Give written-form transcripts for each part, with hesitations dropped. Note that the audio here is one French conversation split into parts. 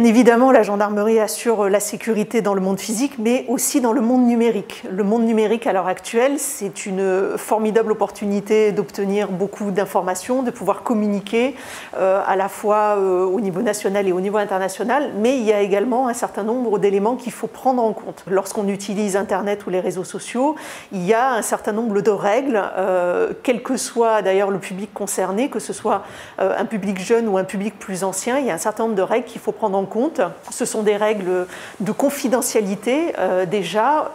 Bien évidemment, la gendarmerie assure la sécurité dans le monde physique, mais aussi dans le monde numérique. Le monde numérique, à l'heure actuelle, c'est une formidable opportunité d'obtenir beaucoup d'informations, de pouvoir communiquer à la fois au niveau national et au niveau international, mais il y a également un certain nombre d'éléments qu'il faut prendre en compte. Lorsqu'on utilise Internet ou les réseaux sociaux, il y a un certain nombre de règles, quel que soit d'ailleurs le public concerné, que ce soit un public jeune ou un public plus ancien, il y a un certain nombre de règles qu'il faut prendre en compte. Ce sont des règles de confidentialité. Déjà,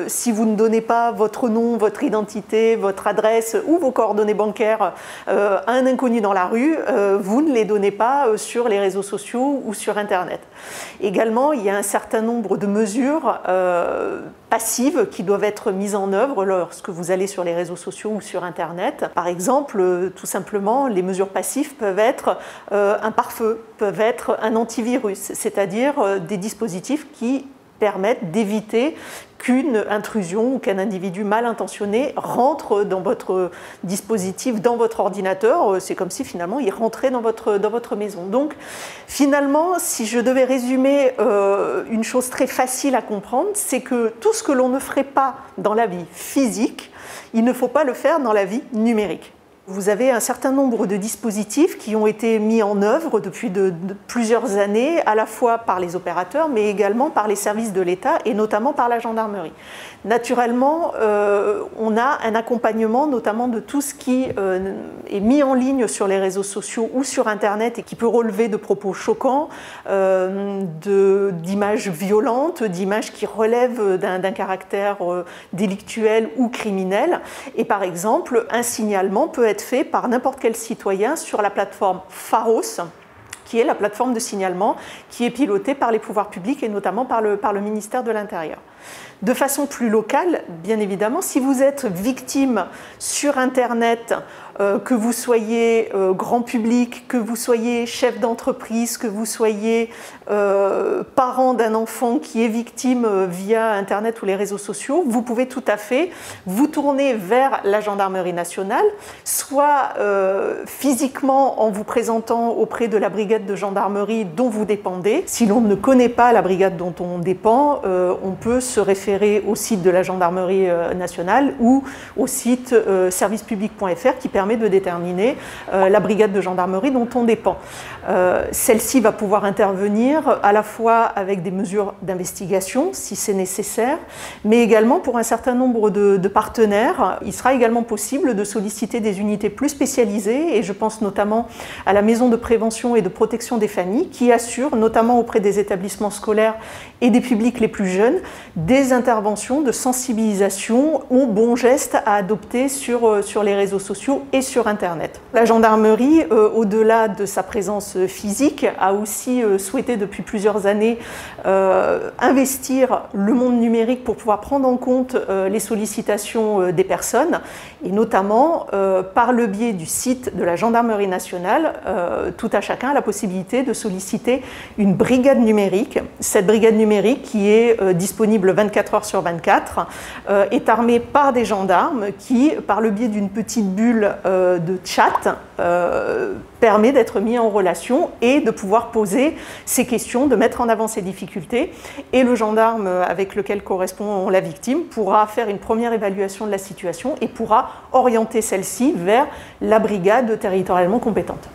si vous ne donnez pas votre nom, votre identité, votre adresse ou vos coordonnées bancaires à un inconnu dans la rue, vous ne les donnez pas sur les réseaux sociaux ou sur Internet. Également, il y a un certain nombre de mesures passives qui doivent être mises en œuvre lorsque vous allez sur les réseaux sociaux ou sur Internet. Par exemple, tout simplement, les mesures passives peuvent être un pare-feu, peuvent être un antivirus, c'est-à-dire des dispositifs qui permettent d'éviter qu'une intrusion ou qu'un individu mal intentionné rentre dans votre dispositif, dans votre ordinateur. C'est comme si finalement il rentrait dans votre maison. Donc finalement, si je devais résumer une chose très facile à comprendre, c'est que tout ce que l'on ne ferait pas dans la vie physique, il ne faut pas le faire dans la vie numérique. Vous avez un certain nombre de dispositifs qui ont été mis en œuvre depuis plusieurs années, à la fois par les opérateurs, mais également par les services de l'État et notamment par la gendarmerie. Naturellement, on a un accompagnement notamment de tout ce qui est mis en ligne sur les réseaux sociaux ou sur Internet et qui peut relever de propos choquants, d'images violentes, d'images qui relèvent d'un caractère délictuel ou criminel. Et par exemple, un signalement peut être fait par n'importe quel citoyen sur la plateforme Pharos, qui est la plateforme de signalement qui est pilotée par les pouvoirs publics et notamment par le ministère de l'Intérieur. De façon plus locale, bien évidemment, si vous êtes victime sur Internet, que vous soyez grand public, que vous soyez chef d'entreprise, que vous soyez parent d'un enfant qui est victime via Internet ou les réseaux sociaux, vous pouvez tout à fait vous tourner vers la gendarmerie nationale, soit physiquement en vous présentant auprès de la brigade de gendarmerie dont vous dépendez. Si l'on ne connaît pas la brigade dont on dépend, on peut se référer au site de la gendarmerie nationale ou au site servicepublic.fr qui permet de déterminer la brigade de gendarmerie dont on dépend. Celle-ci va pouvoir intervenir à la fois avec des mesures d'investigation si c'est nécessaire, mais également pour un certain nombre de partenaires. Il sera également possible de solliciter des unités plus spécialisées et je pense notamment à la maison de prévention et de protection des familles qui assure notamment auprès des établissements scolaires et des publics les plus jeunes des interventions de sensibilisation aux bons gestes à adopter sur les réseaux sociaux et sur Internet. La gendarmerie, au-delà de sa présence physique, a aussi souhaité depuis plusieurs années investir le monde numérique pour pouvoir prendre en compte les sollicitations des personnes et notamment par le biais du site de la gendarmerie nationale, tout à chacun a la possibilité de solliciter une brigade numérique. Cette brigade numérique qui est disponible 24 heures sur 24 est armée par des gendarmes qui, par le biais d'une petite bulle de chat, permet d'être mis en relation et de pouvoir poser ces questions, de mettre en avant ses difficultés. Et le gendarme avec lequel correspond la victime pourra faire une première évaluation de la situation et pourra orienter celle-ci vers la brigade territorialement compétente.